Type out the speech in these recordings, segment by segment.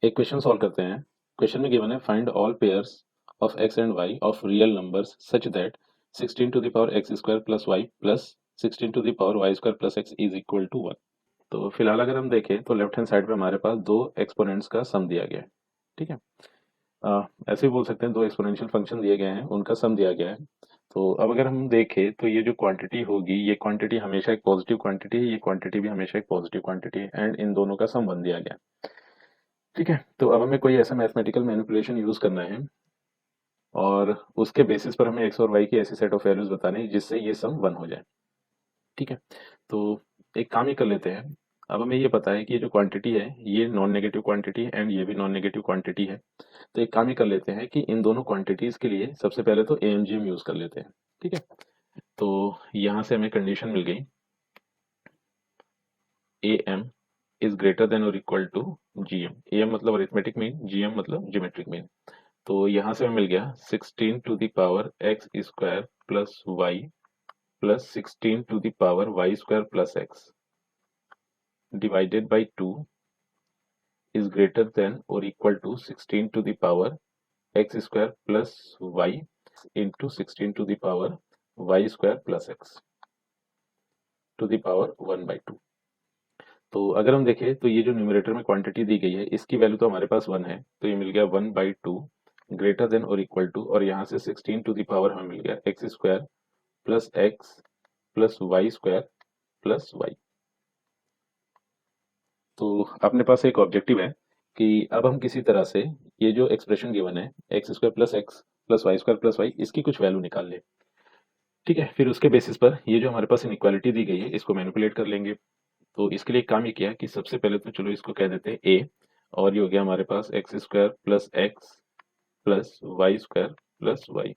एक question solve करते हैं। क्वेश्चन में गिवन है find all pairs of x and y of real numbers such that 16 to the power x square plus y plus 16 to the power y square plus x is equal to 1। तो फिलहाल अगर हम देखें तो left hand side पे हमारे पास दो exponents का सम दिया गया है। ठीक है। ऐसे ही बोल सकते हैं, दो एक्सपोनेंशियल फंक्शन दिए गए हैं, उनका सम दिया गया है। तो अब अगर हम देखें तो ये जो क्वांटिटी होगी, ये क्वांटिटी हमेशा एक पॉजिटिव क्वांटिटी है, ये क्वांटिटी भी हमेशा एक पॉजिटिव क्वांटिटी है, एंड इन दोनों का सम 1 दिया गया है। ठीक है। तो अब हमें कोई ऐसा मैथमेटिकल मैनिपुलेशन यूज करना है और उसके बेसिस पर हमें एक्स और वाई की ऐसी सेट ऑफ वैल्यूज बतानी है जिससे ये सम 1 हो जाए। ठीक है। तो एक काम ही कर लेते हैं। अब हमें ये पता है कि ये जो क्वांटिटी है ये नॉन नेगेटिव क्वांटिटी है एंड ये भी नॉन नेगेटिव क्वांटिटी है। तो एक काम ही कर लेते हैं कि इन दोनों क्वांटिटीज के लिए सबसे पहले तो एएमजीएम यूज कर लेते हैं। ठीक है। तो यहाँ से हमें कंडीशन मिल गई, A M is greater than और इक्वल टू जीएम। एम मतलब अरिथमेटिक मीन, जीएम मतलब ज्योमेट्रिक मीन। तो यहाँ से हमें मिल गया 16 to the power x square plus y plus 16 to the power y square plus x divided by 2 is greater than or equal to 16 to the power x square plus y into 16 to the power y square plus x to the power 1 by 2। तो अगर हम देखें तो ये जो numerator में quantity दी गई है इसकी वैल्यू तो हमारे पास 1 है, तो ये मिल गया 1 बाई 2 ग्रेटर देन और इक्वल टू, और यहाँ से 16 टू द पावर हमें मिल गया x square plus x plus y square plus y. तो अपने पास एक ऑब्जेक्टिव है कि अब हम किसी तरह से ये जो एक्सप्रेशन गिवन है x square plus x plus y square plus y, इसकी कुछ वैल्यू निकाल लें। ठीक है। फिर उसके बेसिस पर ये जो हमारे पास इनइक्वालिटी दी गई है इसको मैनिपुलेट कर लेंगे। तो इसके लिए एक काम ये किया कि सबसे पहले तो चलो इसको कह देते हैं ए, और ये हो गया हमारे पास x square plus x plus y square plus y.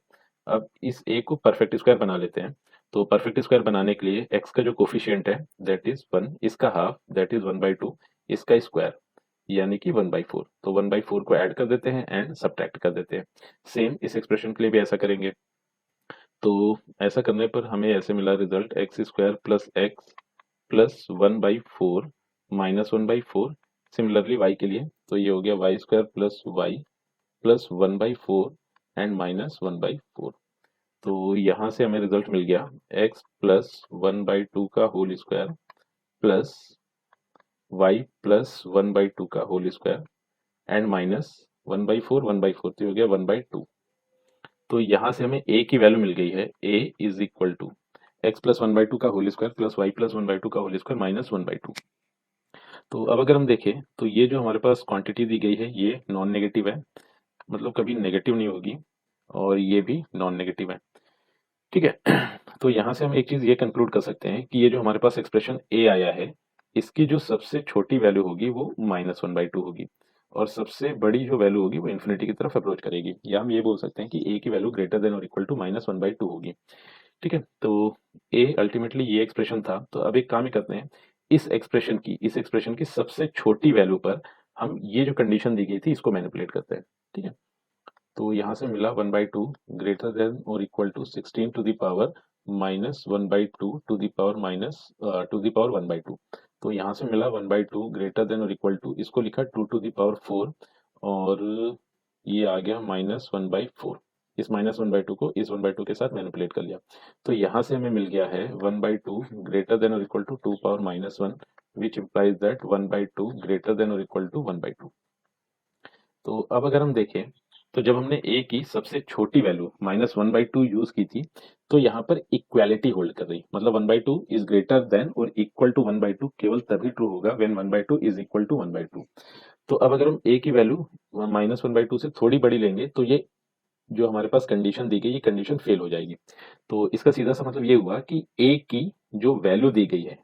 अब इस ए को परफेक्ट स्क्वायर बना लेते हैं। तो परफेक्ट स्क्वायर बनाने के लिए एक्स का जो कोफिशिएंट है दैट इज 1, इसका हाफ दैट इज 1 बाई 2, इसका स्क्वायर यानी कि 1 बाई 4। तो 1 बाई 4 को ऐड कर देते हैं एंड सब्ट्रैक्ट कर देते हैं। सेम इस एक्सप्रेशन के लिए भी ऐसा करेंगे। तो ऐसा करने पर हमें ऐसे मिला result x square plus x plus 1 by 4 minus 1 by 4। Similarly y के लिए तो ये हो गया y square plus y plus 1 by 4 and minus 1 by 4। तो यहाँ से हमें रिजल्ट मिल गया x प्लस 1 बाई 2 का whole square plus y plus 1 by 2 का whole square and minus 1 by 4 1 by 4, तो ये हो गया 1 बाई 2। तो यहाँ से हमें a की वैल्यू मिल गई है, a is equal to x plus 1 by 2 का whole square plus y plus 1 by 2 का होल स्क्वायर माइनस 1 बाई 2। तो अब अगर हम देखें तो ये जो हमारे पास क्वांटिटी दी गई है ये नॉन नेगेटिव है, मतलब कभी नेगेटिव नहीं होगी, और ये भी नॉन नेगेटिव है। ठीक है। तो यहाँ से हम एक चीज ये कंक्लूड कर सकते हैं कि ये जो हमारे पास एक्सप्रेशन ए आया है इसकी जो सबसे छोटी वैल्यू होगी वो माइनस 1 बाई 2 होगी, और सबसे बड़ी जो वैल्यू होगी वो इन्फिनिटी की तरफ अप्रोच करेगी, या हम ये बोल सकते हैं कि ए की वैल्यू ग्रेटर देन और इक्वल टू माइनस 1 बाई 2 होगी। ठीक है। तो ए अल्टीमेटली ये एक्सप्रेशन था। तो अब एक काम ही करते हैं, इस एक्सप्रेशन की सबसे छोटी वैल्यू पर हम ये जो कंडीशन दी गई थी इसको मैनिपुलेट करते हैं। ठीक है। तो यहाँ से मिला 1 बाई 2 ग्रेटर देन और equal to 16 to the power minus 1 by 2 to the power minus to the power 1 by 2। तो यहाँ से मिला 1 बाई 2 ग्रेटर देन और इक्वल टू, इसको लिखा 2 टू द पावर 4, और ये आ गया माइनस 1 बाई 4। इस माइनस 1 बाई 2 को इस 1 बाई 2 के साथ मैनिपुलेट कर लिया। तो यहाँ से हमें मिल गया है 1 बाई 2 ग्रेटर देन और equal to 2 power minus 1, which implies that 1 by 2 greater than और इक्वल टू 1 बाई 2। तो अब अगर हम देखें तो जब हमने a की सबसे छोटी वैल्यू माइनस 1 बाई 2 यूज की थी तो यहाँ पर इक्वालिटी होल्ड कर रही, मतलब 1 बाई 2 इज ग्रेटर देन और इक्वल टू 1 बाई 2 केवल तभी ट्रू होगा when 1 by 2 is equal to 1 by 2। तो अब अगर हम a की वैल्यू माइनस 1 बाई 2 से थोड़ी बड़ी लेंगे तो ये जो हमारे पास कंडीशन दी गई ये कंडीशन फेल हो जाएगी। तो इसका सीधा सा मतलब ये हुआ कि a की जो वैल्यू दी गई है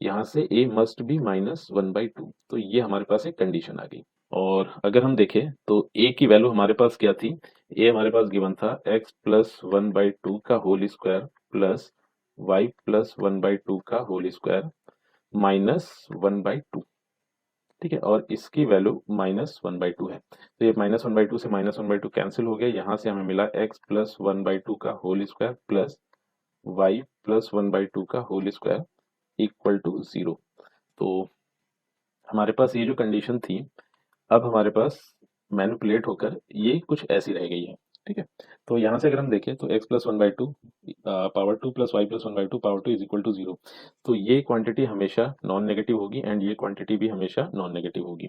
यहाँ से a must be minus 1 by 2, तो ये हमारे पास एक कंडीशन आ गई। और अगर हम देखें तो a की वैल्यू हमारे पास क्या थी, a हमारे पास गिवन था x प्लस 1 बाई 2 का whole square plus y plus 1 by 2 का होल स्क्वायर माइनस 1 बाई 2। ठीक है। और इसकी वैल्यू माइनस 1 बाई 2 है, तो ये माइनस 1 बाई 2 से माइनस 1 बाई 2 कैंसिल हो गया। यहाँ से हमें मिला x प्लस 1 बाई 2 का whole square plus y plus 1 by 2 का होल स्क्वायर इक्वल टू 0। तो हमारे पास ये जो कंडीशन थी अब हमारे पास मैनिपुलेट होकर ये कुछ ऐसी रह गई है। ठीक है, तो यहाँ से अगर हम देखें तो x plus one by two power two plus y plus one by two power two is equal to zero. तो ये क्वांटिटी हमेशा नॉन नेगेटिव होगी एंड ये क्वांटिटी भी हमेशा नॉन नेगेटिव होगी।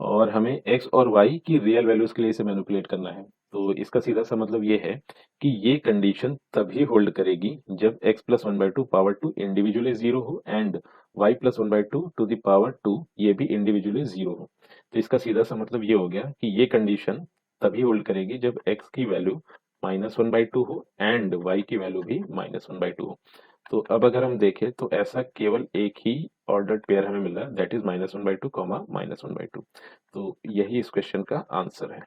और हमें x और y की रियल वैल्यूज के लिए इसे मैनिपुलेट करना है। तो इसका सीधा सा मतलब ये है कि ये कंडीशन तभी होल्ड करेगी जब x plus one by two power two individually zero हो and y plus one by two to the power two ये भी इंडिविजुअली जीरो हो। तो इसका सीधा सा मतलब ये हो गया कि ये कंडीशन तभी होल्ड करेगी जब x की value minus one by to हो एंड y की वैल्यू भी माइनस वन बाई टू हो। तो अब अगर हम देखें तो ऐसा केवल एक ही ऑर्डर्ड पेयर हमें मिल रहा है, that is minus one by two comma minus one by to. तो यही इस क्वेश्चन का आंसर है।